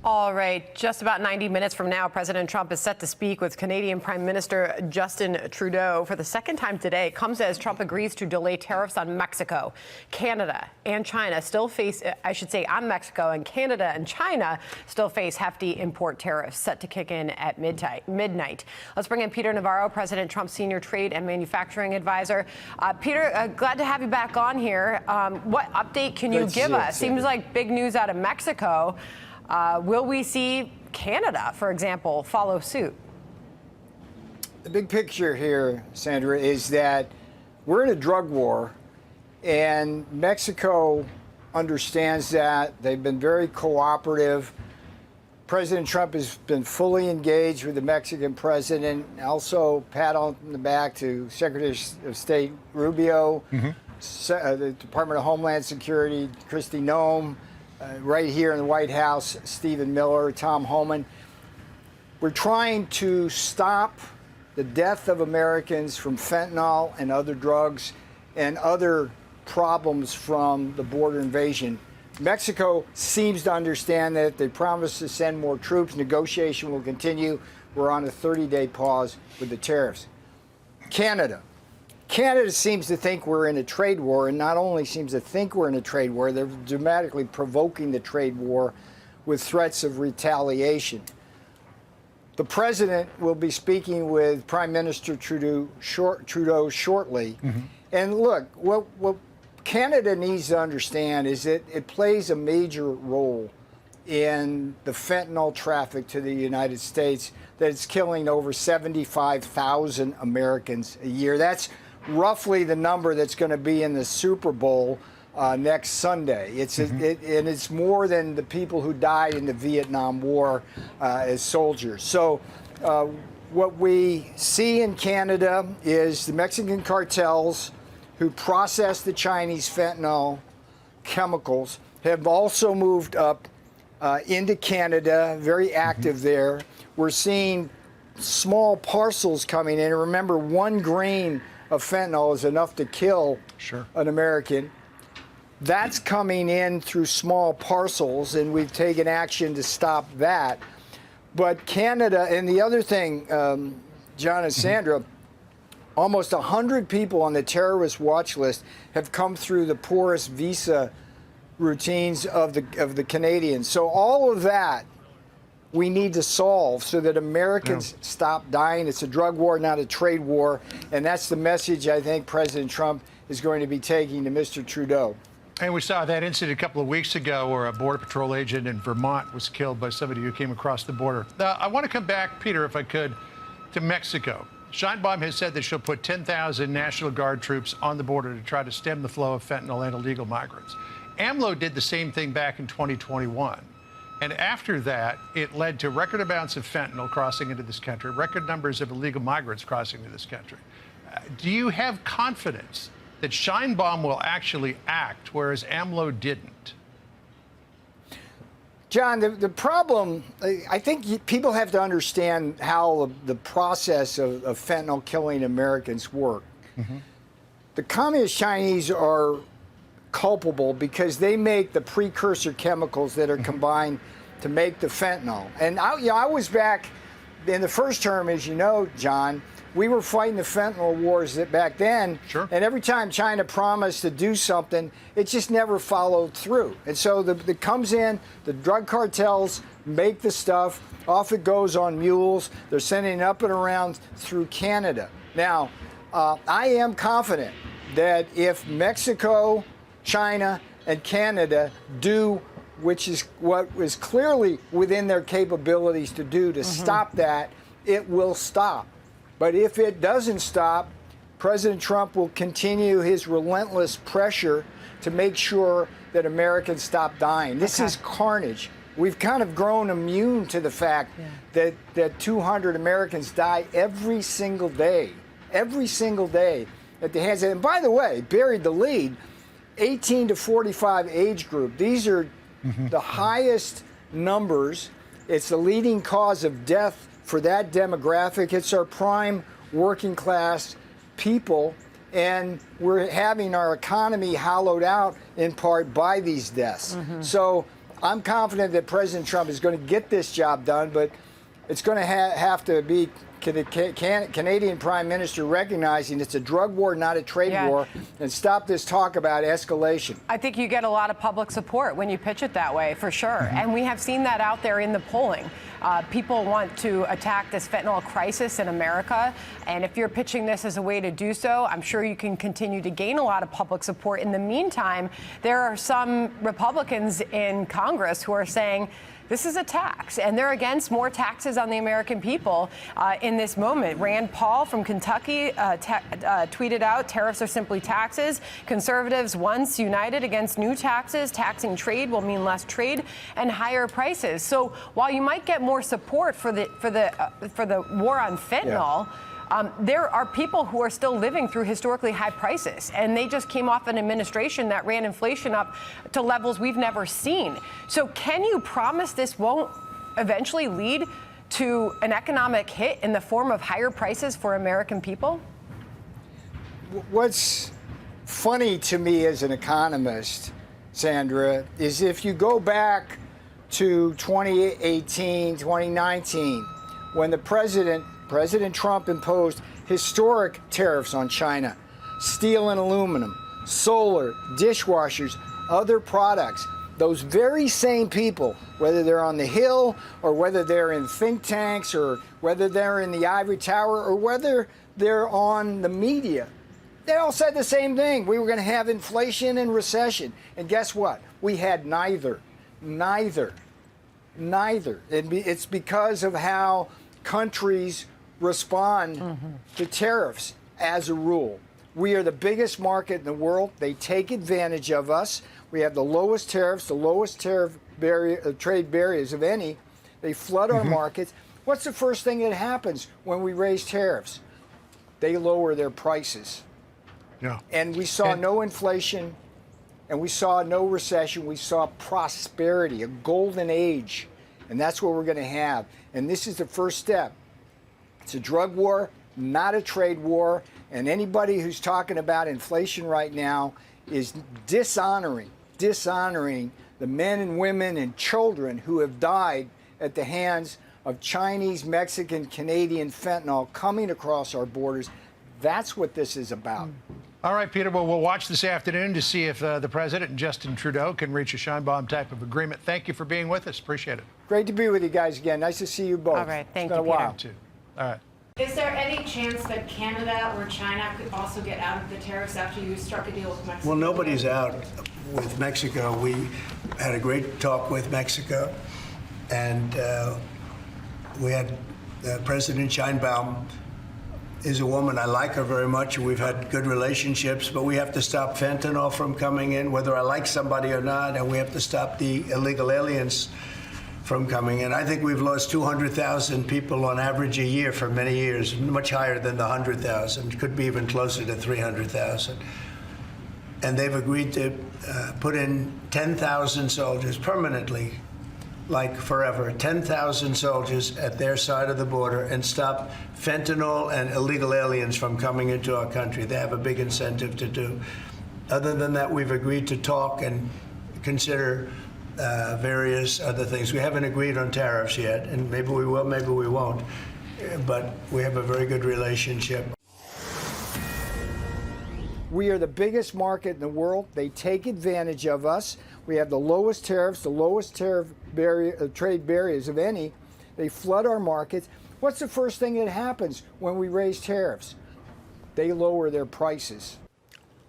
All right, just about 90 minutes from now, President Trump is set to speak with Canadian Prime Minister Justin Trudeau for the second time today. It comes as Trump agrees to delay tariffs on Mexico. Canada and China still face, on Mexico and Canada and China still face hefty import tariffs set to kick in at midnight. Let's bring in Peter Navarro, President Trump's senior trade and manufacturing advisor. Peter, glad to have you back on here. What update can you give us? Seems like big news out of Mexico. Will we see Canada, for example, follow suit? The big picture here, Sandra, is that we're in a drug war, and Mexico understands that. They've been very cooperative. President Trump has been fully engaged with the Mexican president. Also, pat on the back to Secretary of State Rubio, the Department of Homeland Security, Kristi Noem, right here in the White House, Stephen Miller, Tom Homan. We're trying to stop the death of Americans from fentanyl and other drugs and other problems from the border invasion. Mexico seems to understand that. They promised to send more troops. Negotiation will continue. We're on a 30-day pause with the tariffs. Canada seems to think we're in a trade war, and not only seems to think we're in a trade war, they're dramatically provoking the trade war with threats of retaliation. The president will be speaking with Prime Minister Trudeau shortly. And look, what Canada needs to understand is that it plays a major role in the fentanyl traffic to the United States, that it's killing over 75,000 Americans a year. That's roughly the number that's going to be in the Super Bowl next Sunday. And it's more than the people who died in the Vietnam War as soldiers. So what we see in Canada is the Mexican cartels who process the Chinese fentanyl chemicals have also moved up into Canada, very active there. We're seeing small parcels coming in. And remember, 1 grain of fentanyl is enough to kill an American. That's coming in through small parcels, and we've taken action to stop that. But Canada, and the other thing, John and Sandra, almost 100 people on the terrorist watch list have come through the porous visa routines of the Canadians. So all of that we need to solve so that Americans stop dying. It's a drug war, not a trade war. And that's the message I think President Trump is going to be taking to Mr. Trudeau. And we saw that incident a couple of weeks ago where a Border Patrol agent in Vermont was killed by somebody who came across the border. Now, I want to come back, Peter, if I could, to Mexico. Sheinbaum has said that she'll put 10,000 National Guard troops on the border to try to stem the flow of fentanyl and illegal migrants. AMLO did the same thing back in 2021. And after that, it led to record amounts of fentanyl crossing into this country, record numbers of illegal migrants crossing into this country. Do you have confidence that Sheinbaum will actually act, whereas AMLO didn't? John, the problem, I think people have to understand how the process of fentanyl killing Americans work. The communist Chinese are culpable because they make the precursor chemicals that are combined to make the fentanyl. And I was back in the first term, as you know, John. We were fighting the fentanyl wars back then, and every time China promised to do something, it just never followed through. And so it comes in, the drug cartels make the stuff, off it goes on mules. They're sending it up and around through Canada. Now, I am confident that if Mexico, China, and Canada do, which is what is clearly within their capabilities to do to stop that, it will stop. But if it doesn't stop, President Trump will continue his relentless pressure to make sure that Americans stop dying. This is carnage. We've kind of grown immune to the fact that 200 Americans die every single day at the hands of, and by the way, buried the lead, 18 to 45 age group. These are the highest numbers. It's the leading cause of death for that demographic. It's our prime working class people, and we're having our economy hollowed out in part by these deaths. So I'm confident that President Trump is going to get this job done, but it's going to have to be Canadian Prime Minister recognizing it's a drug war, not a trade war, and stop this talk about escalation. I think you get a lot of public support when you pitch it that way, for sure. And we have seen that out there in the polling. People want to attack this fentanyl crisis in America. And if you're pitching this as a way to do so, I'm sure you can continue to gain a lot of public support. In the meantime, there are some Republicans in Congress who are saying, this is a tax, and they're against more taxes on the American people in this moment. Rand Paul from Kentucky tweeted out, tariffs are simply taxes. Conservatives once united against new taxes. Taxing trade will mean less trade and higher prices. So while you might get more support for the war on fentanyl, there are people who are still living through historically high prices, and they just came off an administration that ran inflation up to levels we've never seen. So can you promise this won't eventually lead to an economic hit in the form of higher prices for American people? What's funny to me as an economist, Sandra, is if you go back to 2018, 2019, when President Trump imposed historic tariffs on China, steel and aluminum, solar, dishwashers, other products. Those very same people, whether they're on the Hill or whether they're in think tanks or whether they're in the ivory tower or whether they're on the media, they all said the same thing. We were going to have inflation and recession. And guess what? We had neither. Neither. It's because of how countries respond to tariffs as a rule. We are the biggest market in the world. They take advantage of us. We have the lowest tariffs, the lowest trade barriers of any. They flood our markets. What's the first thing that happens when we raise tariffs? They lower their prices. Yeah. And we saw no inflation, and we saw no recession. We saw prosperity, a golden age. And that's what we're going to have. And this is the first step. It's a drug war, not a trade war. And anybody who's talking about inflation right now is dishonoring the men and women and children who have died at the hands of Chinese, Mexican, Canadian fentanyl coming across our borders. That's what this is about. All right, Peter, well, we'll watch this afternoon to see if the president and Justin Trudeau can reach a Scheinbaum type of agreement. Thank you for being with us. Appreciate it. Great to be with you guys again. Nice to see you both. All right, thank you, Peter. All right. Is there any chance that Canada or China could also get out of the tariffs after you struck a deal with Mexico? Well, nobody's out with Mexico. We had a great talk with Mexico, and we had President Scheinbaum is a woman. I like her very much. We've had good relationships, but we have to stop fentanyl from coming in, whether I like somebody or not, and we have to stop the illegal aliens from coming in. I think we've lost 200,000 people on average a year for many years, much higher than the 100,000, could be even closer to 300,000. And they've agreed to put in 10,000 soldiers permanently, like forever, 10,000 soldiers at their side of the border and stop fentanyl and illegal aliens from coming into our country. They have a big incentive to do. Other than that, we've agreed to talk and consider various other things. We haven't agreed on tariffs yet, and maybe we will, maybe we won't. But we have a very good relationship. We are the biggest market in the world. They take advantage of us. We have the lowest tariffs, the lowest trade barriers of any. They flood our markets. What's the first thing that happens when we raise tariffs? They lower their prices.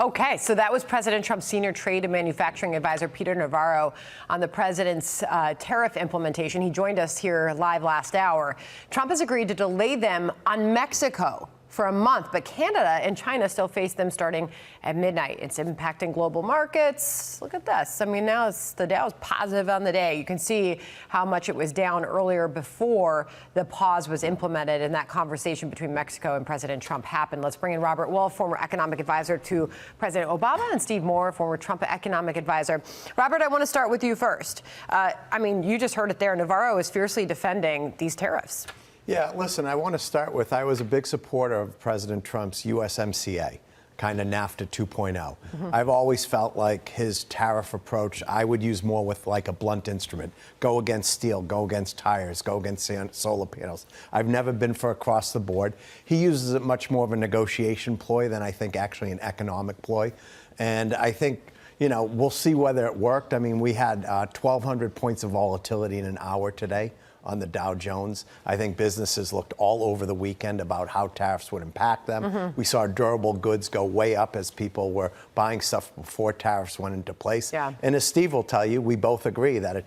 Okay, so that was President Trump's senior trade and manufacturing advisor, Peter Navarro, on the president's tariff implementation. He joined us here live last hour. Trump has agreed to delay them on Mexico for a month, but Canada and China still face them starting at midnight. It's impacting global markets. Look at this. I mean, now the Dow is positive on the day. You can see how much it was down earlier before the pause was implemented and that conversation between Mexico and President Trump happened. Let's bring in Robert Wolf, former economic advisor to President Obama, and Steve Moore, former Trump economic advisor. Robert, I want to start with you first. I mean, you just heard it there. Navarro is fiercely defending these tariffs. Yeah, listen, I want to start with, I was a big supporter of President Trump's USMCA. kind of NAFTA 2.0. I've always felt like his tariff approach, I would use more with like a blunt instrument. Go against steel, go against tires, go against solar panels. I've never been for across the board. He uses it much more of a negotiation ploy than I think actually an economic ploy. And I think, you know, we'll see whether it worked. I mean, we had 1,200 points of volatility in an hour today on the Dow Jones. I think businesses looked all over the weekend about how tariffs would impact them. We saw durable goods go way up as people were buying stuff before tariffs went into place. Yeah. And as Steve will tell you, we both agree that a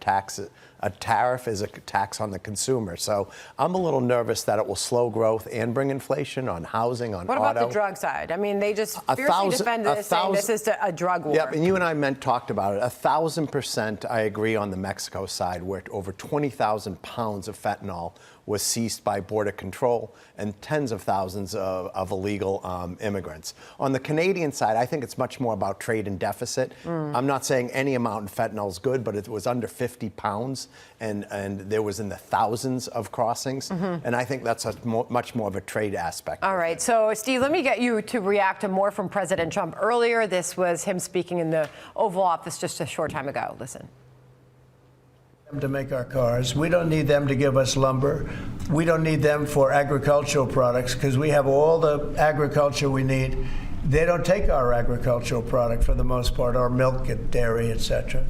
tariff is a tax on the consumer. So I'm a little nervous that it will slow growth and bring inflation on housing, on What auto. about the drug side? I mean, they just fiercely defend this, saying this is a drug war. Yep, and you and I talked about it. 1,000% I agree on the Mexico side, where over 20,000 pounds of fentanyl was seized by Border Control and tens of thousands of illegal immigrants. On the Canadian side, I think it's much more about trade and deficit. I'm not saying any amount in fentanyl is good, but it was under 50 pounds, and there was in the thousands of crossings. And I think that's much more of a trade aspect. All right. So, Steve, let me get you to react to more from President Trump. Earlier, this was him speaking in the Oval Office just a short time ago. Listen. To make our cars. We don't need them to give us lumber. We don't need them for agricultural products because we have all the agriculture we need. They don't take our agricultural product for the most part, our milk and dairy, etc.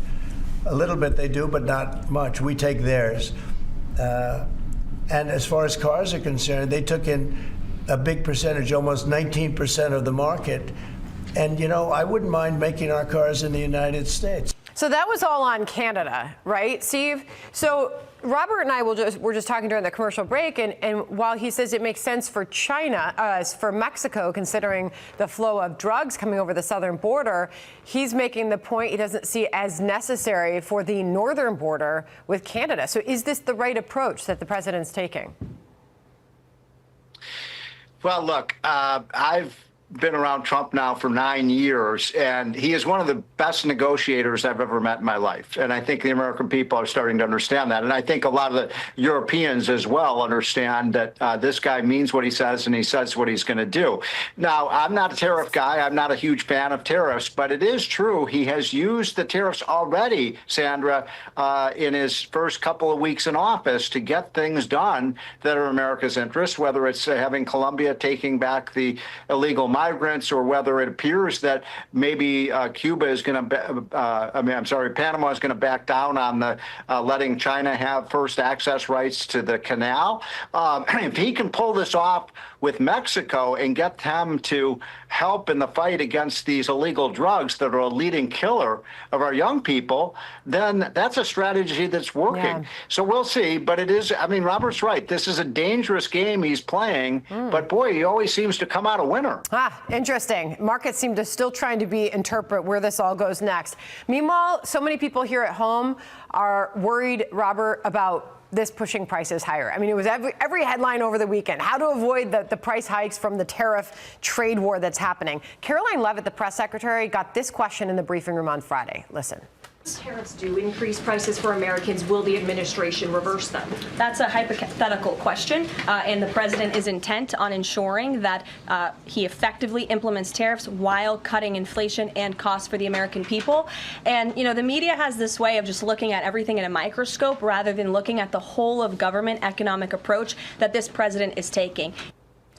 A little bit they do, but not much. We take theirs. And as far as cars are concerned, they took in a big percentage, almost 19% of the market. And, you know, I wouldn't mind making our cars in the United States. So that was all on Canada, right, Steve? So Robert and I were just talking during the commercial break, and while he says it makes sense for China, for Mexico, considering the flow of drugs coming over the southern border, he's making the point he doesn't see as necessary for the northern border with Canada. So is this the right approach that the president's taking? Well, look, I've been around Trump now for 9 years, and he is one of the best negotiators I've ever met in my life. And I think the American people are starting to understand that. And I think a lot of the Europeans as well understand that this guy means what he says, and he says what he's going to do. Now, I'm not a tariff guy. I'm not a huge fan of tariffs, but it is true he has used the tariffs already, Sandra, in his first couple of weeks in office to get things done that are America's interest, whether it's having Colombia taking back the illegal migrants, or whether it appears that maybe Cuba is going to, Panama is going to back down on the letting China have first access rights to the canal. If he can pull this off with Mexico and get them to help in the fight against these illegal drugs that are a leading killer of our young people, then that's a strategy that's working. Yeah. So we'll see. But it is, I mean, Robert's right. This is a dangerous game he's playing. But boy, he always seems to come out a winner. Interesting. Markets seem to still trying to interpret where this all goes next. Meanwhile, so many people here at home are worried, Robert, about this pushing prices higher. I mean, it was every headline over the weekend. How to avoid the price hikes from the tariff trade war that's happening. Caroline Leavitt, the press secretary, got this question in the briefing room on Friday. Listen. Tariffs do increase prices for Americans. Will the administration reverse them? That's a hypothetical question, and the president is intent on ensuring that he effectively implements tariffs while cutting inflation and costs for the American people. And, you know, the media has this way of just looking at everything in a microscope rather than looking at the whole of government economic approach that this president is taking.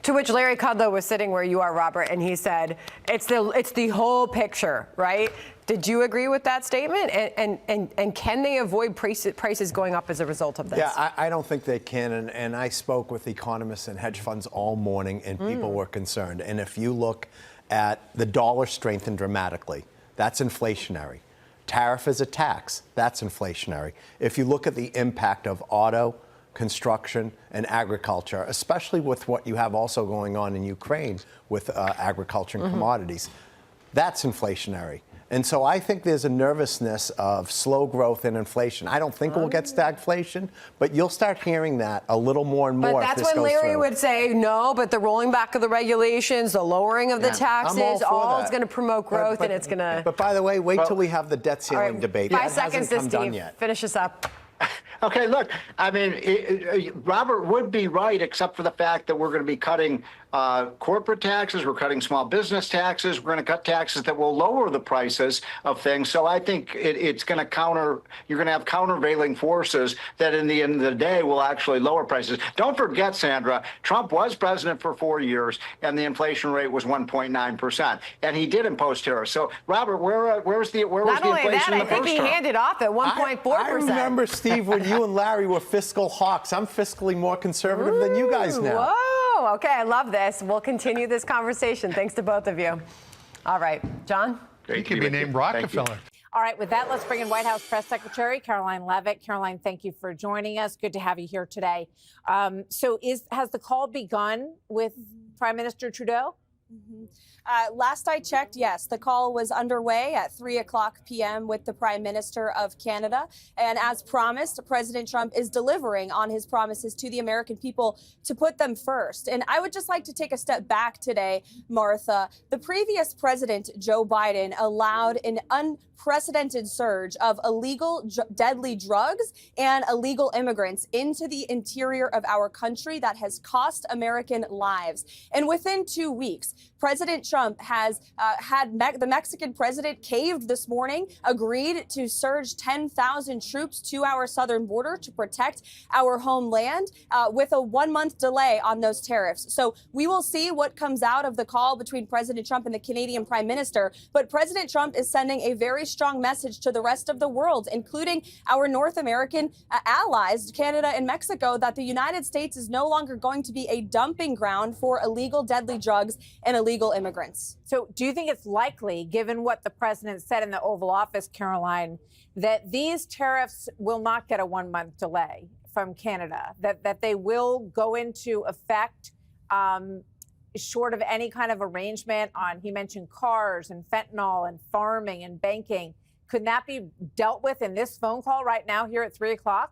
To which Larry Kudlow was sitting where you are, Robert, and he said, it's the whole picture, right? Did you agree with that statement? And can they avoid prices going up as a result of this? Yeah, I don't think they can. And I spoke with economists and hedge funds all morning, and people were concerned. And if you look at the dollar strengthened dramatically, that's inflationary. Tariff is a tax. That's inflationary. If you look at the impact of auto, construction, and agriculture, especially with what you have also going on in Ukraine with agriculture and commodities, that's inflationary. And so I think there's a nervousness of slow growth and inflation. I don't think we'll get stagflation, but you'll start hearing that a little more and more. But that's when Larry would say, no, but the rolling back of the regulations, the lowering of the taxes, all is going to promote growth, and it's going to... But by the way, wait till we have the debt ceiling debate. 5 seconds to Steve. Finish us up. Okay, look, I mean, Robert would be right, except for the fact that we're going to be cutting corporate taxes, we're cutting small business taxes, we're going to cut taxes that will lower the prices of things. So I think it's going to you're going to have countervailing forces that in the end of the day will actually lower prices. Don't forget, Sandra, Trump was president for 4 years and the inflation rate was 1.9%. And he did impose tariffs. So, Robert, where was the inflation Not only that, in the I think first he term? handed off at 1.4%. I remember, Steve, when you and Larry were fiscal hawks. I'm fiscally more conservative than you guys now. Whoa, okay, I love this. We'll continue this conversation. Thanks to both of you. All right, John? He could be named Rockefeller. All right, with that, let's bring in White House Press Secretary Caroline Leavitt. Caroline, thank you for joining us. Good to have you here today. So has the call begun with Prime Minister Trudeau? Last I checked, yes, the call was underway at 3:00 p.m. with the Prime Minister of Canada. And as promised, President Trump is delivering on his promises to the American people to put them first. And I would just like to take a step back today, Martha. The previous president, Joe Biden, allowed an unprecedented surge of illegal deadly drugs and illegal immigrants into the interior of our country that has cost American lives. And within 2 weeks, President Trump has the Mexican president caved this morning, agreed to surge 10,000 troops to our southern border to protect our homeland with a 1-month delay on those tariffs. So we will see what comes out of the call between President Trump and the Canadian Prime Minister. But President Trump is sending a very strong message to the rest of the world, including our North American allies, Canada and Mexico, that the United States is no longer going to be a dumping ground for illegal deadly drugs and illegal immigrants. So do you think it's likely, given what the president said in the Oval Office, Caroline, that these tariffs will not get a 1-month delay from Canada, that they will go into effect short of any kind of arrangement on, he mentioned cars and fentanyl and farming and banking? Could that be dealt with in this phone call right now here at 3:00?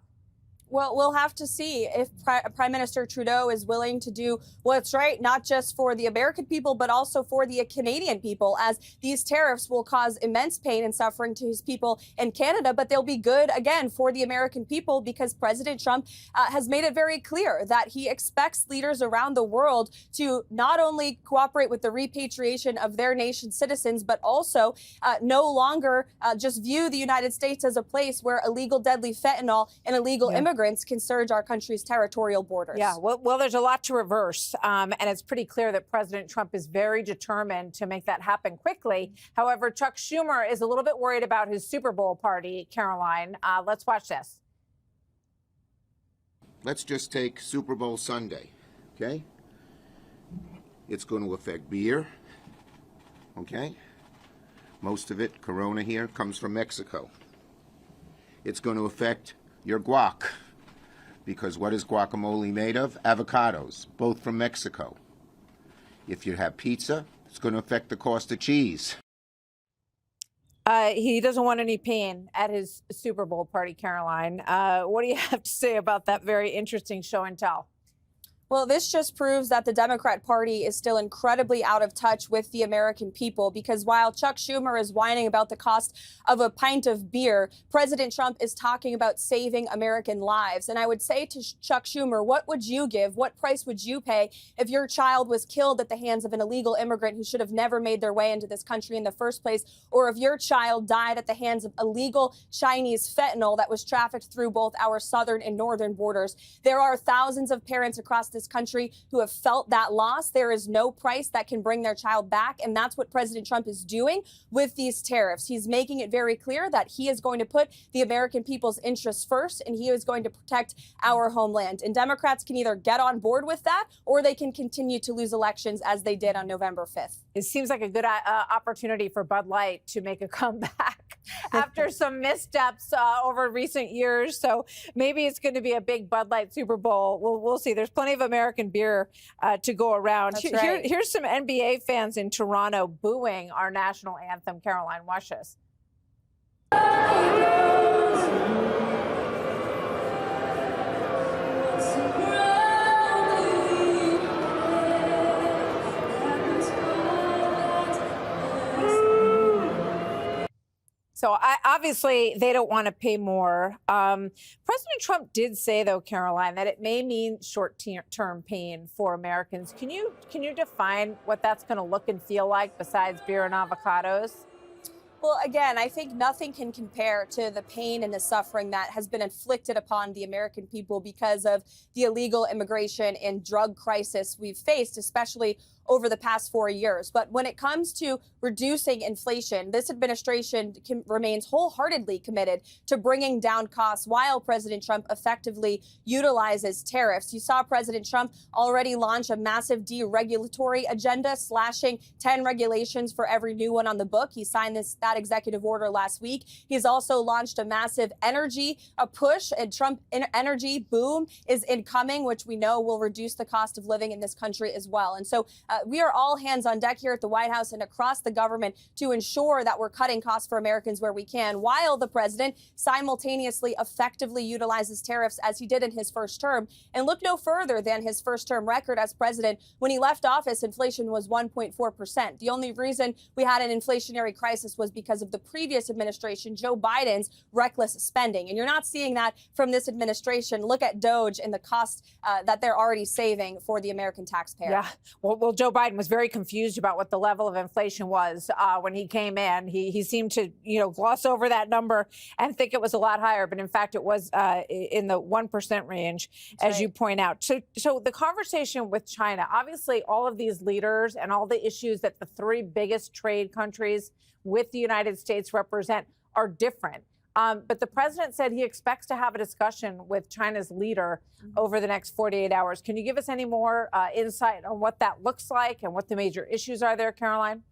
Well, we'll have to see if Prime Minister Trudeau is willing to do what's right, not just for the American people, but also for the Canadian people, as these tariffs will cause immense pain and suffering to his people in Canada, but they'll be good, again, for the American people, because President Trump has made it very clear that he expects leaders around the world to not only cooperate with the repatriation of their nation's citizens, but also no longer just view the United States as a place where illegal deadly fentanyl and illegal immigrants can surge our country's territorial borders. Yeah, well, there's a lot to reverse, and it's pretty clear that President Trump is very determined to make that happen quickly. However, Chuck Schumer is a little bit worried about his Super Bowl party, Caroline. Let's watch this. Let's just take Super Bowl Sunday, okay? It's going to affect beer, okay? Most of it, Corona here, comes from Mexico. It's going to affect your guac, because what is guacamole made of? Avocados, both from Mexico. If you have pizza, it's going to affect the cost of cheese. He doesn't want any pain at his Super Bowl party, Caroline. What do you have to say about that very interesting show and tell? Well, this just proves that the Democrat Party is still incredibly out of touch with the American people, because while Chuck Schumer is whining about the cost of a pint of beer, President Trump is talking about saving American lives. And I would say to Chuck Schumer, what would you give? What price would you pay if your child was killed at the hands of an illegal immigrant who should have never made their way into this country in the first place? Or if your child died at the hands of illegal Chinese fentanyl that was trafficked through both our southern and northern borders? There are thousands of parents across this country who have felt that loss. There is no price that can bring their child back. And that's what President Trump is doing with these tariffs. He's making it very clear that he is going to put the American people's interests first, and he is going to protect our homeland. And Democrats can either get on board with that, or they can continue to lose elections as they did on November 5th. It seems like a good opportunity for Bud Light to make a comeback after some missteps over recent years. So maybe it's going to be a big Bud Light Super Bowl. We'll see. There's plenty of American beer to go around. That's right. Here's some NBA fans in Toronto booing our national anthem. Caroline, watch this. So obviously they don't want to pay more. President Trump did say, though, Caroline, that it may mean short-term pain for Americans. Can you define what that's going to look and feel like besides beer and avocados? Well, again, I think nothing can compare to the pain and the suffering that has been inflicted upon the American people because of the illegal immigration and drug crisis we've faced, especially over the past 4 years. But when it comes to reducing inflation, this administration remains wholeheartedly committed to bringing down costs while President Trump effectively utilizes tariffs. You saw President Trump already launch a massive deregulatory agenda, slashing 10 regulations for every new one on the book. He signed that executive order last week. He's also launched a massive energy push, and Trump energy boom is incoming, which we know will reduce the cost of living in this country as well. And so we are all hands on deck here at the White House and across the government to ensure that we're cutting costs for Americans where we can, while the president simultaneously effectively utilizes tariffs as he did in his first term. And look no further than his first term record as president. When he left office, inflation was 1.4%. The only reason we had an inflationary crisis was because of the previous administration, Joe Biden's reckless spending. And you're not seeing that from this administration. Look at DOGE and the cost that they're already saving for the American taxpayer. Yeah. Well, Joe Biden was very confused about what the level of inflation was when he came in. He seemed to, gloss over that number and think it was a lot higher. But in fact, it was in the 1% range, as you point out. So the conversation with China, obviously, all of these leaders and all the issues that the three biggest trade countries with the United States represent are different. But the president said he expects to have a discussion with China's leader over the next 48 hours. Can you give us any more insight on what that looks like and what the major issues are there, Caroline?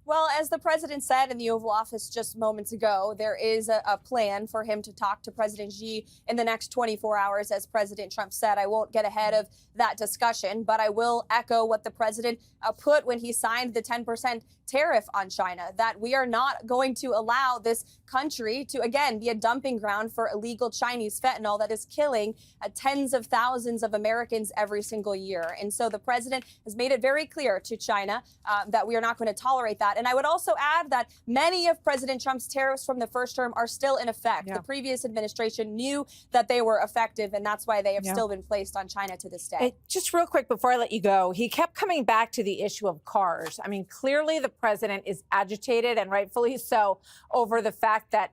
Well, as the president said in the Oval Office just moments ago, there is a plan for him to talk to President Xi in the next 24 hours, as President Trump said. I won't get ahead of that discussion, but I will echo what the president put when he signed the 10% tariff on China, that we are not going to allow this country to, again, be a dumping ground for illegal Chinese fentanyl that is killing tens of thousands of Americans every single year. And so the president has made it very clear to China that we are not going to tolerate that. And I would also add that many of President Trump's tariffs from the first term are still in effect. Yeah. The previous administration knew that they were effective, and that's why they have still been placed on China to this day. Hey, just real quick before I let you go, he kept coming back to the issue of cars. I mean, clearly the president is agitated, and rightfully so, over the fact that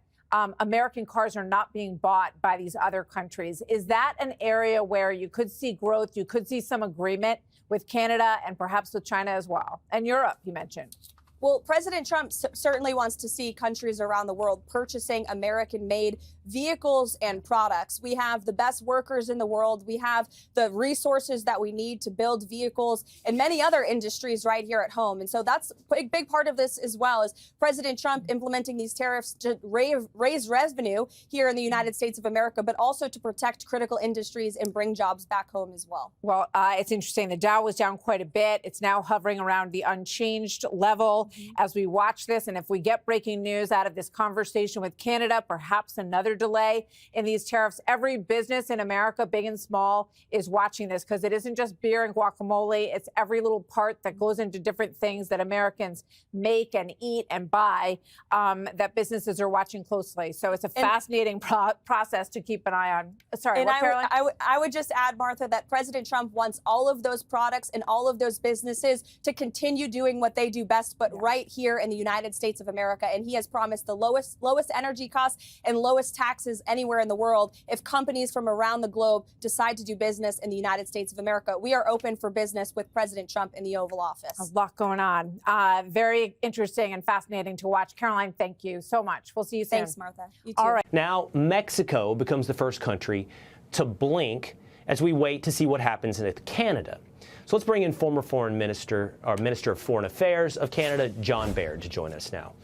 American cars are not being bought by these other countries. Is that an area where you could see growth, you could see some agreement with Canada and perhaps with China as well? And Europe, you mentioned. Well, President Trump certainly wants to see countries around the world purchasing American-made vehicles and products. We have the best workers in the world. We have the resources that we need to build vehicles and many other industries right here at home. And so that's a big part of this as well, is President Trump implementing these tariffs to raise revenue here in the United States of America, but also to protect critical industries and bring jobs back home as well. Well, it's interesting. The Dow was down quite a bit. It's now hovering around the unchanged level as we watch this. And if we get breaking news out of this conversation with Canada, perhaps another delay in these tariffs, every business in America, big and small, is watching this, because it isn't just beer and guacamole. It's every little part that goes into different things that Americans make and eat and buy that businesses are watching closely. So it's a fascinating process to keep an eye on. Sorry, and what, Caroline? I would just add, Martha, that President Trump wants all of those products and all of those businesses to continue doing what they do best, but right here in the United States of America. And he has promised the lowest energy costs and lowest taxes anywhere in the world if companies from around the globe decide to do business in the United States of America. We are open for business with President Trump in the Oval Office. A lot going on. Very interesting and fascinating to watch. Caroline, thank you so much. We'll see you soon. Thanks, Martha. You too. All right. Now, Mexico becomes the first country to blink as we wait to see what happens with Canada. So let's bring in former Minister of Foreign Affairs of Canada, John Baird, to join us now.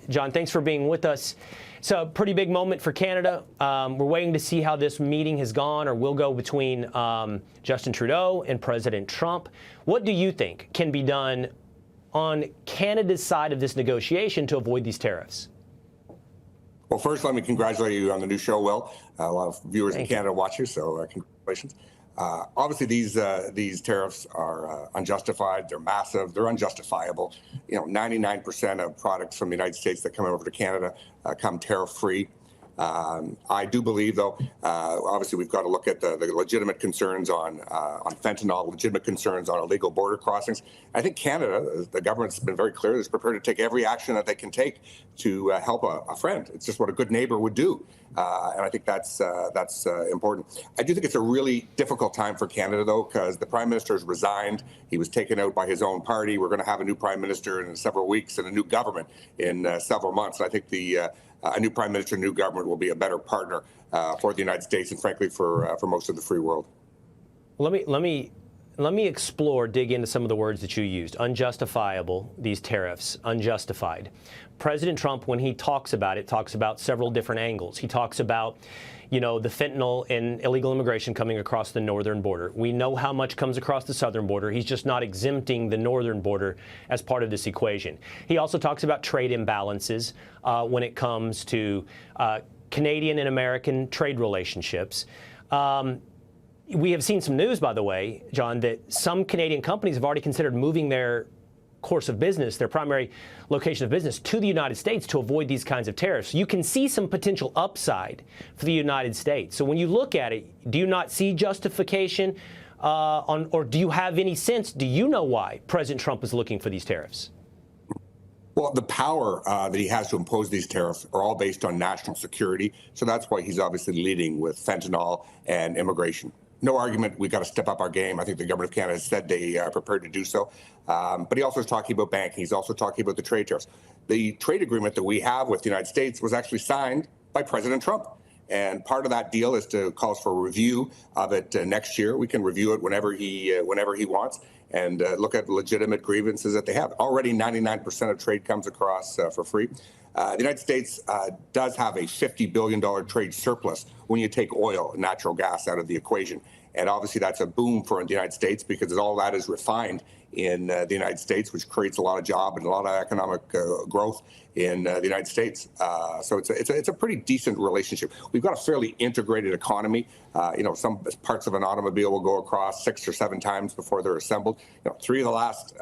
John, thanks for being with us. It's a pretty big moment for Canada. We're waiting to see how this meeting has gone or will go between Justin Trudeau and President Trump. What do you think can be done on Canada's side of this negotiation to avoid these tariffs? Well, first, let me congratulate you on the new show, Will. A lot of viewers in Canada watch you, so congratulations. Obviously, these tariffs are unjustified. They're massive. They're unjustifiable. 99% of products from the United States that come over to Canada come tariff-free. I do believe, though, obviously we've got to look at the legitimate concerns on fentanyl, legitimate concerns on illegal border crossings. I think Canada, the government's been very clear, is prepared to take every action that they can take to help a friend. It's just what a good neighbor would do, and I think that's important. I do think it's a really difficult time for Canada, though, because the Prime Minister has resigned. He was taken out by his own party. We're going to have a new Prime Minister in several weeks and a new government in several months. And I think a new Prime Minister, new government will be a better partner for the United States and, frankly, for most of the free world. Let me explore, dig into some of the words that you used. Unjustifiable, these tariffs, unjustified. President Trump, when he talks about it, talks about several different angles. He talks about, the fentanyl and illegal immigration coming across the northern border. We know how much comes across the southern border. He's just not exempting the northern border as part of this equation. He also talks about trade imbalances when it comes to Canadian and American trade relationships. We have seen some news, by the way, John, that some Canadian companies have already considered moving their course of business, their primary location of business, to the United States to avoid these kinds of tariffs. You can see some potential upside for the United States. So when you look at it, do you not see justification or do you have any sense, do you know why President Trump is looking for these tariffs? Well, the power that he has to impose these tariffs are all based on national security. So that's why he's obviously leading with fentanyl and immigration. No argument, we've got to step up our game. I think the government of Canada has said they are prepared to do so. But he also is talking about banking. He's also talking about the trade tariffs. The trade agreement that we have with the United States was actually signed by President Trump. And part of that deal calls for a review of it next year. We can review it whenever he wants and look at legitimate grievances that they have. Already 99% of trade comes across for free. The United States does have a $50 billion trade surplus when you take oil and natural gas out of the equation. And obviously that's a boom for the United States because all that is refined in the United States, which creates a lot of job and a lot of economic growth in the United States. So it's a pretty decent relationship. We've got a fairly integrated economy. Some parts of an automobile will go across 6 or 7 times before they're assembled. 3 of the last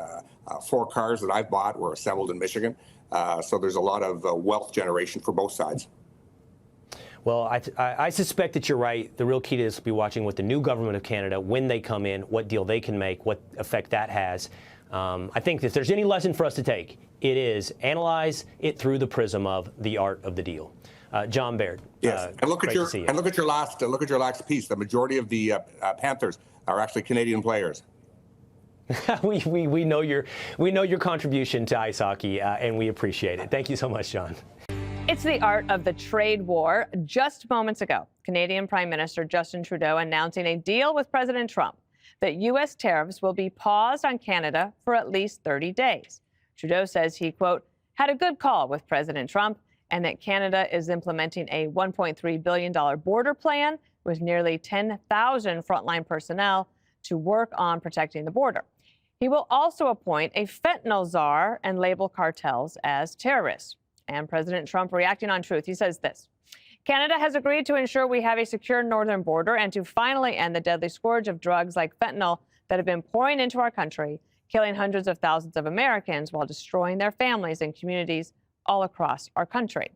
4 cars that I've bought were assembled in Michigan. So there's a lot of wealth generation for both sides. Well, I suspect that you're right. The real key to this will be watching what the new government of Canada, when they come in, what deal they can make, what effect that has. I think if there's any lesson for us to take, it is analyze it through the prism of the art of the deal. John Baird. Yes, and look at your last piece. The majority of the Panthers are actually Canadian players. we know your contribution to ice hockey, and we appreciate it. Thank you so much, John. It's the art of the trade war. Just moments ago, Canadian Prime Minister Justin Trudeau announcing a deal with President Trump that U.S. tariffs will be paused on Canada for at least 30 days. Trudeau says he, quote, had a good call with President Trump and that Canada is implementing a $1.3 billion border plan with nearly 10,000 frontline personnel to work on protecting the border. He will also appoint a fentanyl czar and label cartels as terrorists. And President Trump reacting on Truth, he says this: Canada has agreed to ensure we have a secure northern border and to finally end the deadly scourge of drugs like fentanyl that have been pouring into our country, killing hundreds of thousands of Americans while destroying their families and communities all across our country.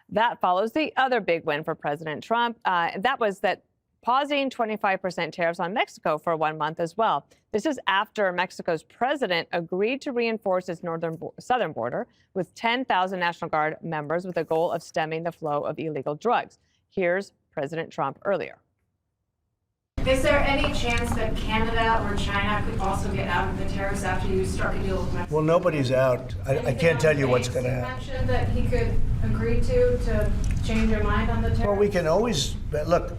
That follows the other big win for President Trump. That was that pausing 25% tariffs on Mexico for 1 month as well. This is after Mexico's president agreed to reinforce its southern border with 10,000 National Guard members with the goal of stemming the flow of illegal drugs. Here's President Trump earlier. Is there any chance that Canada or China could also get out of the tariffs after you struck a deal with Mexico? Well, nobody's out. I can't tell you what's going to happen. Mentioned that he could agree to change your mind on the tariffs? Well, we can always look.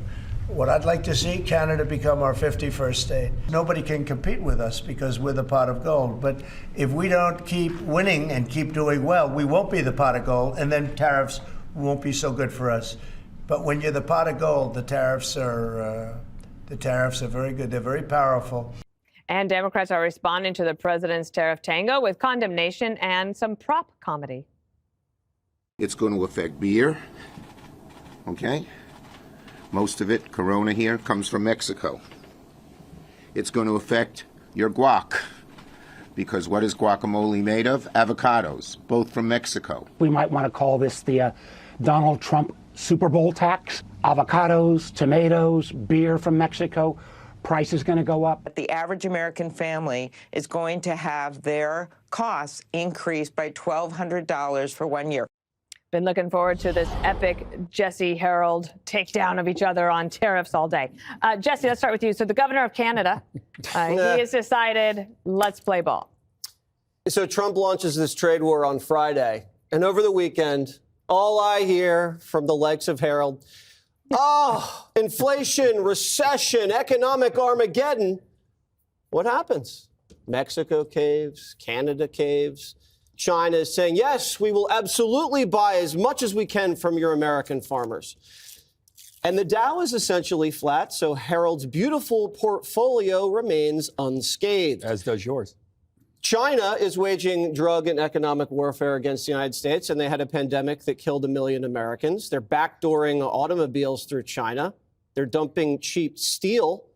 What I'd like to see, Canada become our 51st state. Nobody can compete with us because we're the pot of gold. But if we don't keep winning and keep doing well, we won't be the pot of gold, and then tariffs won't be so good for us. But when you're the pot of gold, the tariffs are very good. They're very powerful. And Democrats are responding to the president's tariff tango with condemnation and some prop comedy. It's going to affect beer, okay? Most of it, Corona here, comes from Mexico. It's going to affect your guac. Because what is guacamole made of? Avocados, both from Mexico. We might want to call this the Donald Trump Super Bowl tax. Avocados, tomatoes, beer from Mexico. Price is going to go up. The average American family is going to have their costs increased by $1,200 for 1 year. Been looking forward to this epic Jesse Harold takedown of each other on tariffs all day. Jesse, let's start with you. So the governor of Canada, he has decided, let's play ball. So Trump launches this trade war on Friday. And over the weekend, all I hear from the likes of Harold, oh, inflation, recession, economic Armageddon. What happens? Mexico caves, Canada caves. China is saying, yes, we will absolutely buy as much as we can from your American farmers. And the Dow is essentially flat, so Harold's beautiful portfolio remains unscathed. As does yours. China is waging drug and economic warfare against the United States, and they had a pandemic that killed 1 million Americans. They're backdooring automobiles through China. They're dumping cheap steel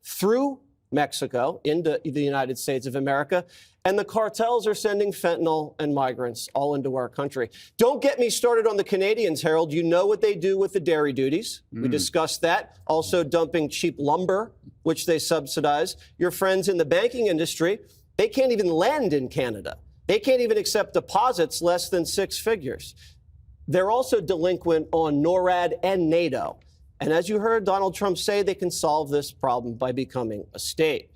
through Mexico into the United States of America. And the cartels are sending fentanyl and migrants all into our country. Don't get me started on the Canadians, Harold. You know what they do with the dairy duties. We discussed that. Also dumping cheap lumber, which they subsidize. Your friends in the banking industry, they can't even lend in Canada. They can't even accept deposits less than 6 figures. They're also delinquent on NORAD and NATO. And as you heard Donald Trump say, they can solve this problem by becoming a state.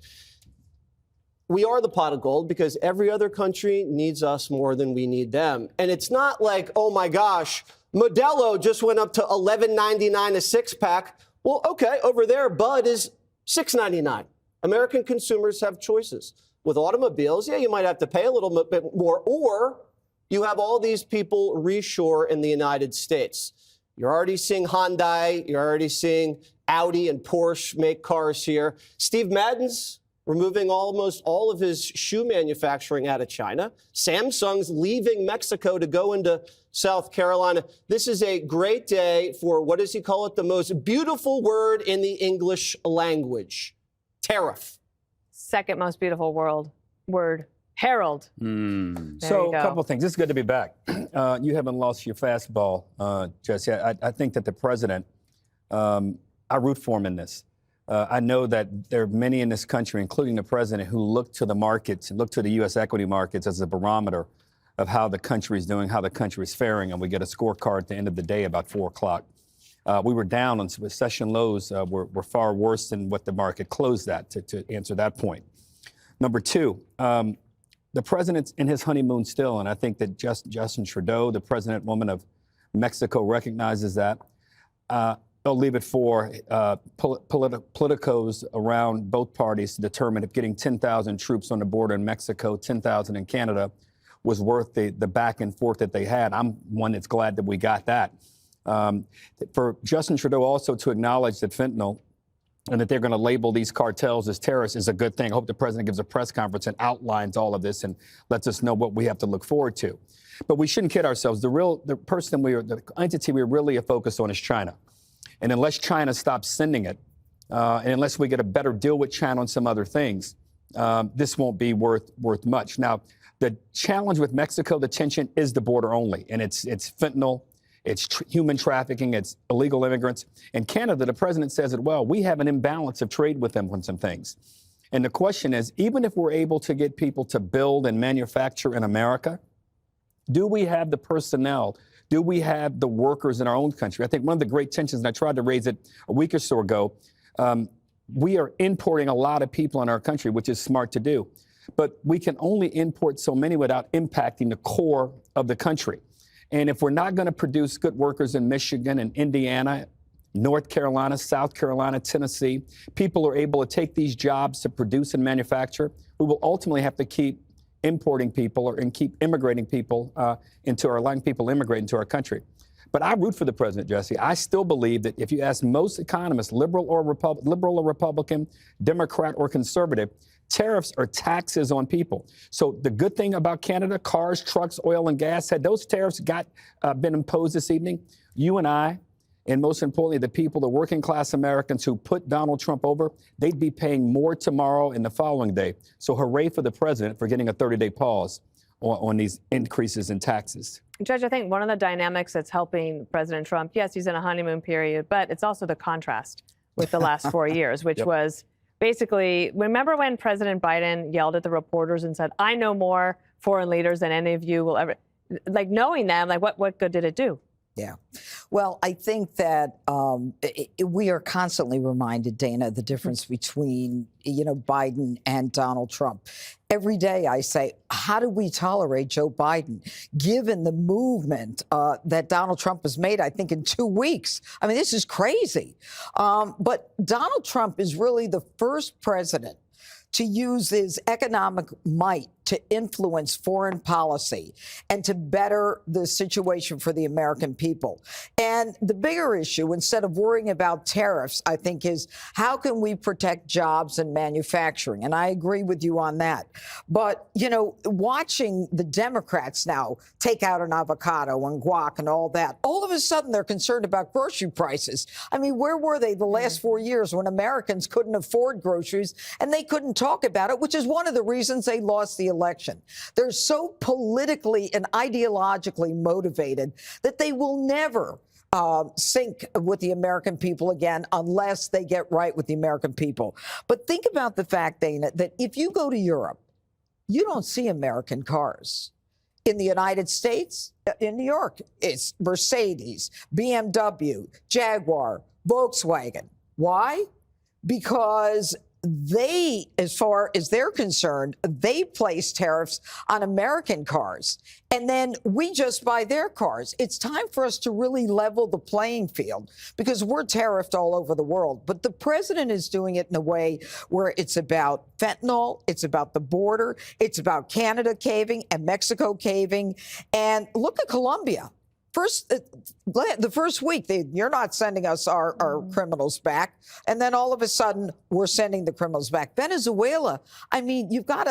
We are the pot of gold because every other country needs us more than we need them. And it's not like, oh my gosh, Modelo just went up to $11.99 a six-pack. Well, okay, over there, Bud is $6.99. American consumers have choices. With automobiles, yeah, you might have to pay a little bit more, or you have all these people reshore in the United States. You're already seeing Hyundai, you're already seeing Audi and Porsche make cars here. Steve Madden's removing almost all of his shoe manufacturing out of China. Samsung's leaving Mexico to go into South Carolina. This is a great day for, what does he call it? The most beautiful word in the English language, tariff. Second most beautiful word, Harold. So a couple of things. It's good to be back. You haven't lost your fastball, Jesse. I think that the president, I root for him in this. I know that there are many in this country, including the president, who look to the markets and look to the U.S. equity markets as a barometer of how the country is doing, how the country is faring, and we get a scorecard at the end of the day about 4 o'clock. We were down on session lows. Were far worse than what the market closed at, to answer that point. Number two, the president's in his honeymoon still, and I think that Justin Trudeau, the president woman of Mexico, recognizes that. They'll leave it for politicos around both parties to determine if getting 10,000 troops on the border in Mexico, 10,000 in Canada, was worth the back and forth that they had. I'm one that's glad that we got that. For Justin Trudeau also to acknowledge that fentanyl and that they're going to label these cartels as terrorists is a good thing. I hope the president gives a press conference and outlines all of this and lets us know what we have to look forward to. But we shouldn't kid ourselves. The entity we're really focused on is China. And unless China stops sending it, and unless we get a better deal with China on some other things, this won't be worth much. Now, the challenge with Mexico, the tension is the border only, and it's fentanyl, it's human trafficking, it's illegal immigrants. In Canada, the president says it well. We have an imbalance of trade with them on some things. And the question is, even if we're able to get people to build and manufacture in America, do we have the personnel? Do we have the workers in our own country? I think one of the great tensions, and I tried to raise it a week or so ago, we are importing a lot of people in our country, which is smart to do. But we can only import so many without impacting the core of the country. And if we're not going to produce good workers in Michigan and Indiana, North Carolina, South Carolina, Tennessee, people are able to take these jobs to produce and manufacture, we will ultimately have to keep importing people and keep immigrating people allowing people to immigrate into our country. But I root for the president, Jesse. I still believe that if you ask most economists, liberal or Republican, Democrat or conservative, tariffs are taxes on people. So the good thing about Canada, cars, trucks, oil and gas, had those tariffs been imposed this evening, you and I And most importantly, the people, the working class Americans who put Donald Trump over, they'd be paying more tomorrow and the following day. So hooray for the president for getting a 30-day pause on these increases in taxes. Judge, I think one of the dynamics that's helping President Trump, yes, he's in a honeymoon period, but it's also the contrast with the last 4 years, which was basically, remember when President Biden yelled at the reporters and said, I know more foreign leaders than any of you will ever, like knowing them, like what good did it do? Yeah. Well, I think that we are constantly reminded, Dana, the difference between, Biden and Donald Trump. Every day I say, how do we tolerate Joe Biden, given the movement that Donald Trump has made, I think, in 2 weeks? I mean, this is crazy. But Donald Trump is really the first president to use his economic might to influence foreign policy and to better the situation for the American people. And the bigger issue, instead of worrying about tariffs, I think, is how can we protect jobs and manufacturing? And I agree with you on that. But, watching the Democrats now take out an avocado and guac and all that, all of a sudden they're concerned about grocery prices. I mean, where were they the last 4 years when Americans couldn't afford groceries and they couldn't talk about it, which is one of the reasons they lost the election. They're so politically and ideologically motivated that they will never sync with the American people again unless they get right with the American people. But think about the fact, Dana, that if you go to Europe, you don't see American cars. In the United States, in New York, it's Mercedes, BMW, Jaguar, Volkswagen. Why? Because they, as far as they're concerned, they place tariffs on American cars, and then we just buy their cars. It's time for us to really level the playing field because we're tariffed all over the world. But the president is doing it in a way where it's about fentanyl, it's about the border, it's about Canada caving and Mexico caving. And look at Colombia. The first week, you're not sending us our criminals back, and then all of a sudden we're sending the criminals back. Venezuela, I mean, you've got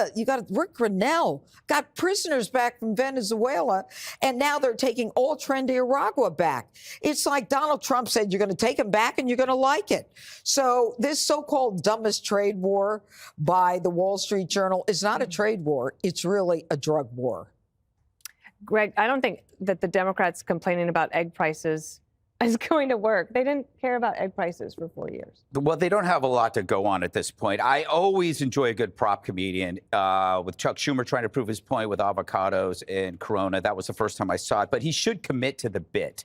Rick Grenell got prisoners back from Venezuela, and now they're taking all Nicaragua back. It's like Donald Trump said, you're going to take them back and you're going to like it. So this so-called dumbest trade war by the Wall Street Journal is not a trade war. It's really a drug war. Greg, I don't think that the Democrats complaining about egg prices is going to work. They didn't care about egg prices for 4 years. Well, they don't have a lot to go on at this point. I always enjoy a good prop comedian. With Chuck Schumer trying to prove his point with avocados and Corona, that was the first time I saw it. But he should commit to the bit.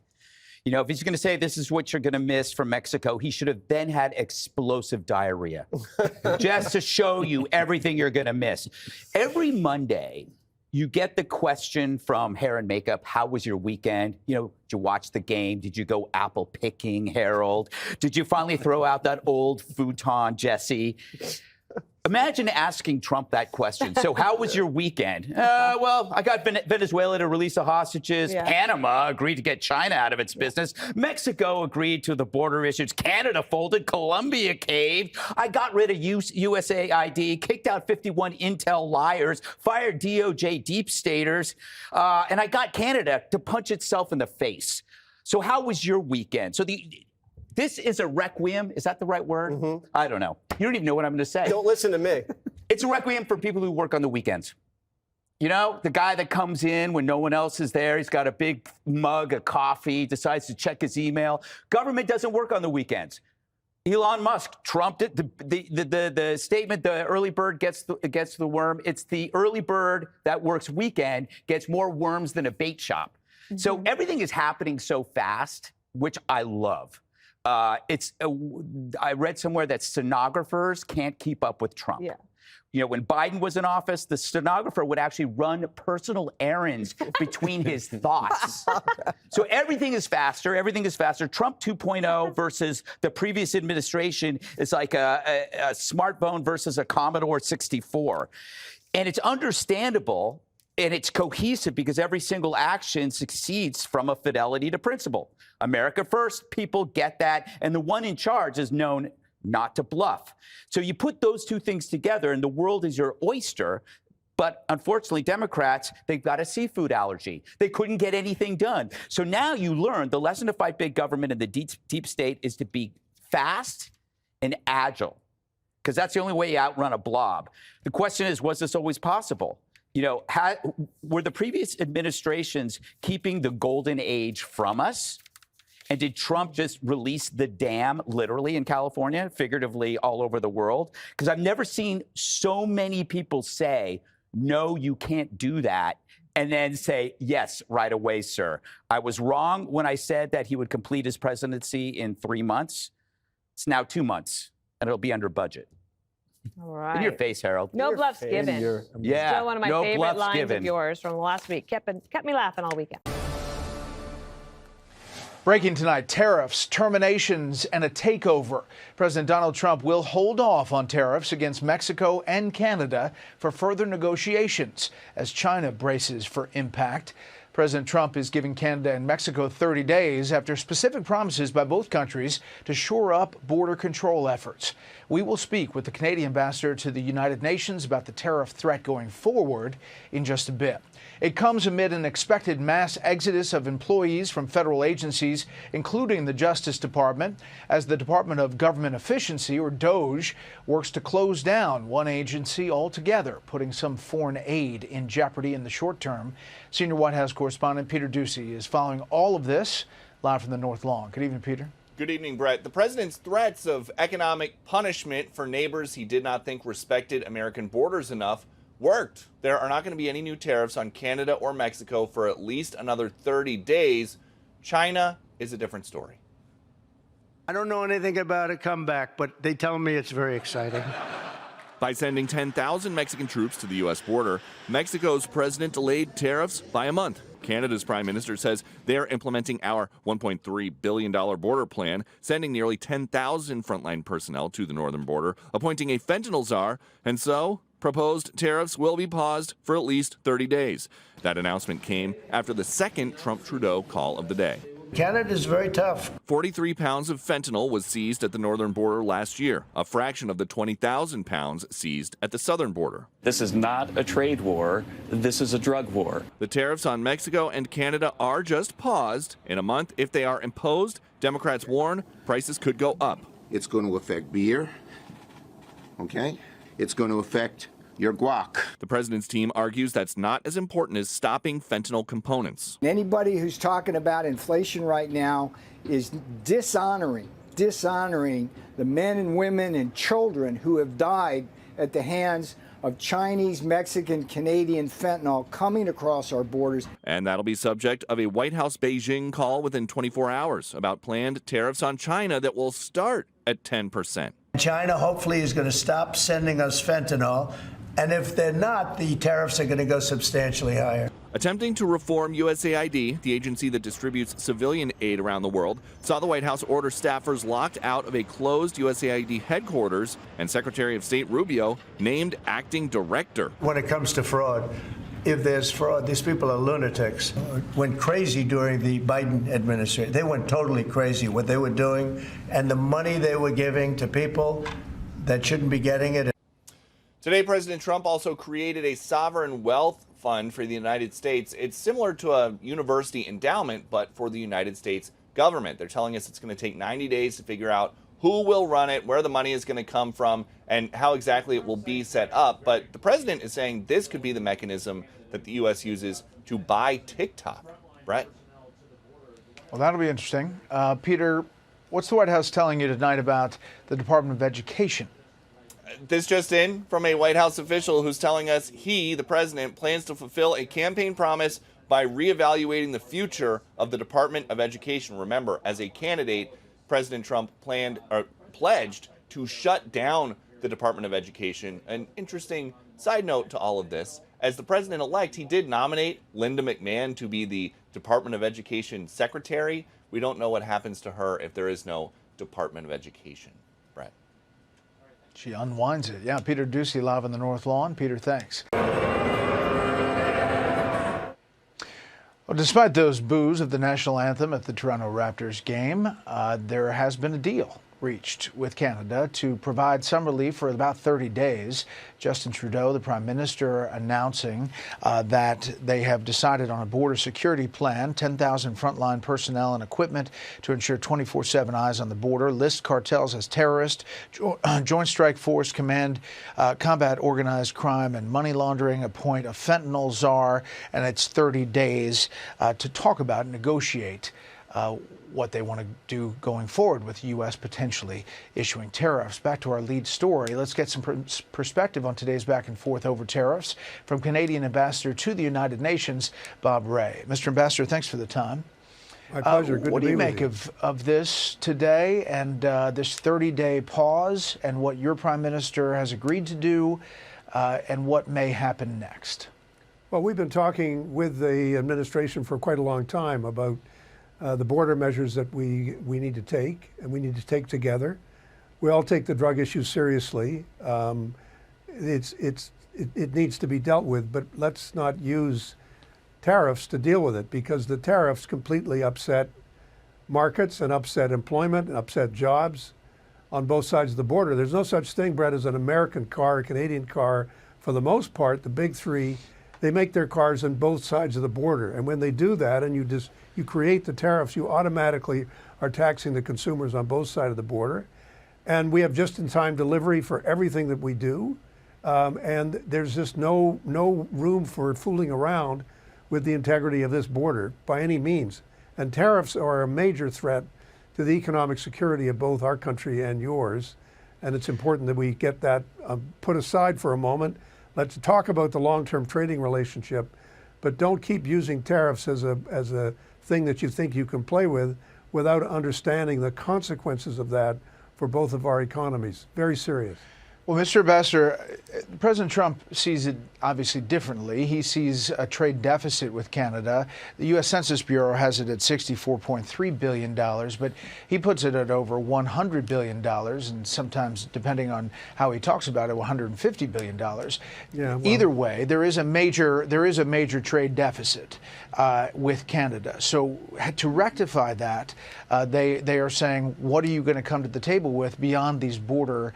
If he's going to say this is what you're going to miss from Mexico, he should have then had explosive diarrhea just to show you everything you're going to miss. Every Monday, you get the question from Hair and Makeup, how was your weekend? Did you watch the game? Did you go apple picking, Harold? Did you finally throw out that old futon, Jesse? Imagine asking Trump that question. So how was your weekend? Well, I got Venezuela to release the hostages. Yeah. Panama agreed to get China out of its business. Mexico agreed to the border issues. Canada folded. Colombia caved. I got rid of USAID, kicked out 51 Intel liars, fired DOJ deep staters, and I got Canada to punch itself in the face. So how was your weekend? So this is a requiem. Is that the right word? Mm-hmm. I don't know. You don't even know what I'm going to say. Don't listen to me. It's a requiem for people who work on the weekends. The guy that comes in when no one else is there, he's got a big mug of coffee, decides to check his email. Government doesn't work on the weekends. Elon Musk trumped it. The statement, the early bird gets the worm. It's the early bird that works weekend gets more worms than a bait shop. Mm-hmm. So everything is happening so fast, which I love. I read somewhere that stenographers can't keep up with Trump. Yeah. When Biden was in office, the stenographer would actually run personal errands between his thoughts. So everything is faster. Everything is faster. Trump 2.0 versus the previous administration is like a smartphone versus a Commodore 64. And it's understandable. And it's cohesive because every single action succeeds from a fidelity to principle. America first, people get that. And the one in charge is known not to bluff. So you put those two things together and the world is your oyster. But unfortunately, Democrats, they've got a seafood allergy. They couldn't get anything done. So now you learn the lesson to fight big government and the deep state is to be fast and agile, because that's the only way you outrun a blob. The question is, was this always possible? You know, were the previous administrations keeping the golden age from us? And did Trump just release the dam literally in California, figuratively all over the world? Because I've never seen so many people say, no, you can't do that, and then say, yes, right away, sir. I was wrong when I said that he would complete his presidency in 3 months. It's now 2 months, and it'll be under budget. All right. In your face, Harold. No bluffs given. Yeah, Still one of my no favorite bluffs lines given. of yours from last week. Kept me laughing all weekend. Breaking tonight, tariffs, terminations, and a takeover. President Donald Trump will hold off on tariffs against Mexico and Canada for further negotiations as China braces for impact. President Trump is giving Canada and Mexico 30 days after specific promises by both countries to shore up border control efforts. We will speak with the Canadian ambassador to the United Nations about the tariff threat going forward in just a bit. It comes amid an expected mass exodus of employees from federal agencies, including the Justice Department, as the Department of Government Efficiency, or DOGE, works to close down one agency altogether, putting some foreign aid in jeopardy in the short term. Senior White House correspondent Peter Ducey is following all of this live from the North Lawn. Good evening, Peter. Good evening, Brett. The president's threats of economic punishment for neighbors he did not think respected American borders enough worked. There are not going to be any new tariffs on Canada or Mexico for at least another 30 days. China is a different story. I don't know anything about a comeback, but they tell me it's very exciting. By sending 10,000 Mexican troops to the U.S. border, Mexico's president delayed tariffs by a month. Canada's prime minister says they're implementing our $1.3 billion border plan, sending nearly 10,000 frontline personnel to the northern border, appointing a fentanyl czar, and so proposed tariffs will be paused for at least 30 days. That announcement came after the second Trump-Trudeau call of the day. Canada's very tough. 43 pounds of fentanyl was seized at the northern border last year, a fraction of the 20,000 pounds seized at the southern border. This is not a trade war. This is a drug war. The tariffs on Mexico and Canada are just paused. In a month, if they are imposed, Democrats warn prices could go up. It's going to affect beer, okay? It's going to affect your guac. The president's team argues that's not as important as stopping fentanyl components. Anybody who's talking about inflation right now is dishonoring the men and women and children who have died at the hands of Chinese, Mexican, Canadian fentanyl coming across our borders. And that'll be subject of a White House Beijing call within 24 hours about planned tariffs on China that will start at 10%. China hopefully is going to stop sending us fentanyl, and if they're not, the tariffs are going to go substantially higher. Attempting to reform USAID, the agency that distributes civilian aid around the world, saw the White House order staffers locked out of a closed USAID headquarters, and Secretary of State Rubio named acting director. When it comes to fraud, if there's fraud, these people are lunatics. Went crazy during the Biden administration. They went totally crazy what they were doing and the money they were giving to people that shouldn't be getting it. Today, President Trump also created a sovereign wealth fund for the United States. It's similar to a university endowment, but for the United States government. They're telling us it's going to take 90 days to figure out who will run it, where the money is going to come from, and how exactly it will be set up. But the president is saying this could be the mechanism that the U.S. uses to buy TikTok. Brett? Well, that'll be interesting. Peter, what's the White House telling you tonight about the Department of Education? This just in from a White House official who's telling us he, the president, plans to fulfill a campaign promise by reevaluating the future of the Department of Education. Remember, as a candidate, President Trump pledged to shut down the Department of Education. An interesting side note to all of this, as the president-elect, he did nominate Linda McMahon to be the Department of Education secretary. We don't know what happens to her if there is no Department of Education. Brett? She unwinds it. Yeah, Peter Ducey live on the North Lawn. Peter, thanks. Well, despite those boos of the national anthem at the Toronto Raptors game, there has been a deal. reached with Canada to provide some relief for about 30 days. Justin Trudeau, the Prime Minister, announcing that they have decided on a border security plan, 10,000 frontline personnel and equipment to ensure 24/7 eyes on the border, list cartels as terrorist, Joint Strike Force command, combat organized crime and money laundering, appoint a fentanyl czar, and it's 30 days to talk about and negotiate what they want to do going forward with the U.S. potentially issuing tariffs. Back to our lead story. Let's get some perspective on today's back and forth over tariffs from Canadian Ambassador to the United Nations, Bob Ray. Mr. Ambassador, thanks for the time. My pleasure. Good what to do you be make with of this today and this 30-day pause and what your Prime Minister has agreed to do and what may happen next? Well, we've been talking with the administration for quite a long time about the border measures that we need to take, and we need to take together. We all take the drug issue seriously. It needs to be dealt with, but let's not use tariffs to deal with it, because the tariffs completely upset markets and upset employment and upset jobs on both sides of the border. There's no such thing, Brett, as an American car, a Canadian car. For the most part, the big three, they make their cars on both sides of the border. And when they do that and you create the tariffs, you automatically are taxing the consumers on both sides of the border. And we have just-in-time delivery for everything that we do. And there's just no room for fooling around with the integrity of this border by any means. And tariffs are a major threat to the economic security of both our country and yours. And it's important that we get that put aside for a moment. Let's talk about the long-term trading relationship, but don't keep using tariffs as a thing that you think you can play with without understanding the consequences of that for both of our economies. Very serious. Well, Mr. Ambassador, President Trump sees it obviously differently. He sees a trade deficit with Canada. The U.S. Census Bureau has it at $64.3 billion, but he puts it at over $100 billion, and sometimes, depending on how he talks about it, $150 billion. Yeah, well, either way, there is a major trade deficit with Canada. So to rectify that, they are saying, what are you going to come to the table with beyond these border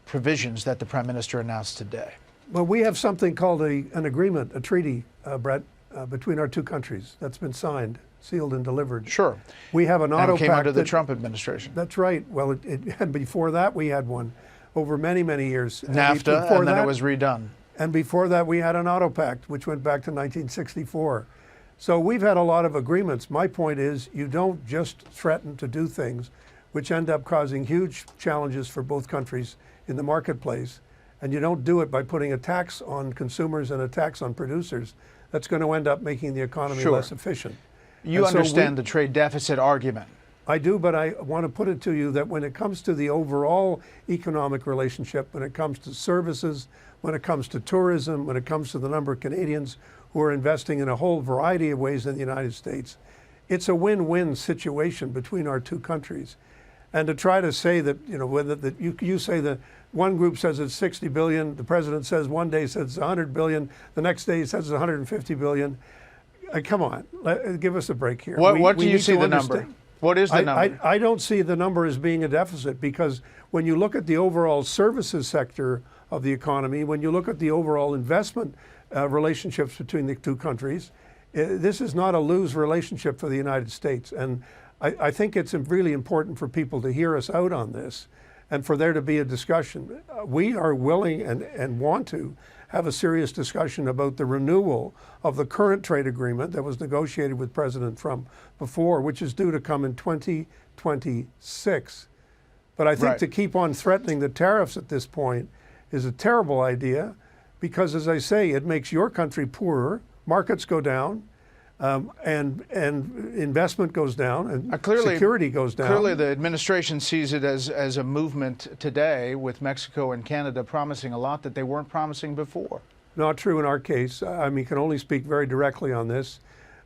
provisions that the Prime Minister announced today? Well, we have something called an agreement, a treaty, Brett, between our two countries that's been signed, sealed, and delivered. Sure. We have an auto pact. It came under the that, Trump administration. That's right. Well, and before that, we had one over many, many years. NAFTA, and then it was redone. And before that, we had an auto pact, which went back to 1964. So we've had a lot of agreements. My point is, you don't just threaten to do things which end up causing huge challenges for both countries in the marketplace. And you don't do it by putting a tax on consumers and a tax on producers. That's going to end up making the economy less efficient. You understand the trade deficit argument. I do, but I want to put it to you that when it comes to the overall economic relationship, when it comes to services, when it comes to tourism, when it comes to the number of Canadians who are investing in a whole variety of ways in the United States, it's a win-win situation between our two countries. And to try to say that, whether you say that one group says it's 60 billion, the president says one day says it's 100 billion, the next day he says it's 150 billion. Come on, give us a break here. What do you see the number? What is the number? I don't see the number as being a deficit, because when you look at the overall services sector of the economy, when you look at the overall investment relationships between the two countries, this is not a lose relationship for the United States. And I think it's really important for people to hear us out on this and for there to be a discussion. We are willing and want to have a serious discussion about the renewal of the current trade agreement that was negotiated with President Trump before, which is due to come in 2026. But I think to keep on threatening the tariffs at this point is a terrible idea, because, as I say, it makes your country poorer, markets go down, and investment goes down, and security goes down. Clearly, the administration sees it as a movement today, with Mexico and Canada promising a lot that they weren't promising before. Not true in our case. I mean, can only speak very directly on this.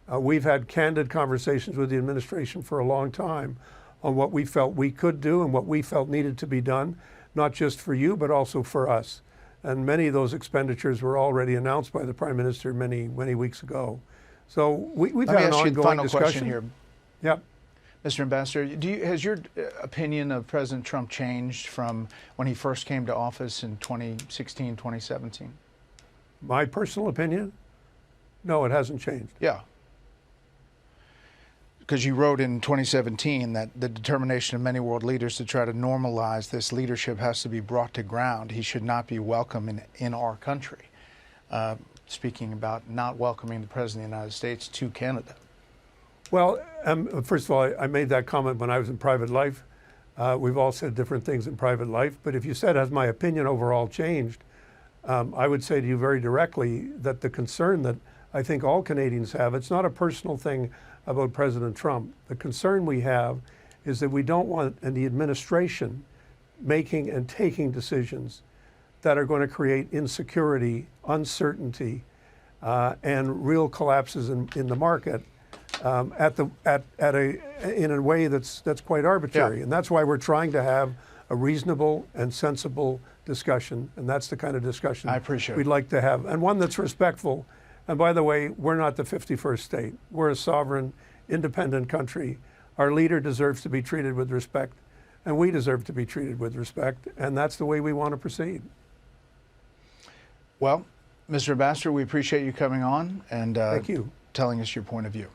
We've had candid conversations with the administration for a long time on what we felt we could do and what we felt needed to be done, not just for you, but also for us. And many of those expenditures were already announced by the Prime Minister many, many weeks ago. So we've had an ongoing discussion here. Yep. Mr. Ambassador, has your opinion of President Trump changed from when he first came to office in 2016, 2017? My personal opinion? No, it hasn't changed. Yeah. Because you wrote in 2017 that the determination of many world leaders to try to normalize this leadership has to be brought to ground. He should not be welcome in our country. Speaking about not welcoming the President of the United States to Canada. Well, first of all, I made that comment when I was in private life. We've all said different things in private life, but if you said, has my opinion overall changed, I would say to you very directly that the concern that I think all Canadians have, it's not a personal thing about President Trump. The concern we have is that we don't want the administration making and taking decisions that are going to create insecurity, uncertainty, and real collapses in the market in a way that's quite arbitrary. Yeah. And that's why we're trying to have a reasonable and sensible discussion, and that's the kind of discussion I appreciate we'd like to have, and one that's respectful. And by the way, we're not the 51st state. We're a sovereign, independent country. Our leader deserves to be treated with respect, and we deserve to be treated with respect, and that's the way we want to proceed. Well, Mr. Ambassador, we appreciate you coming on and Thank you. telling us your point of view.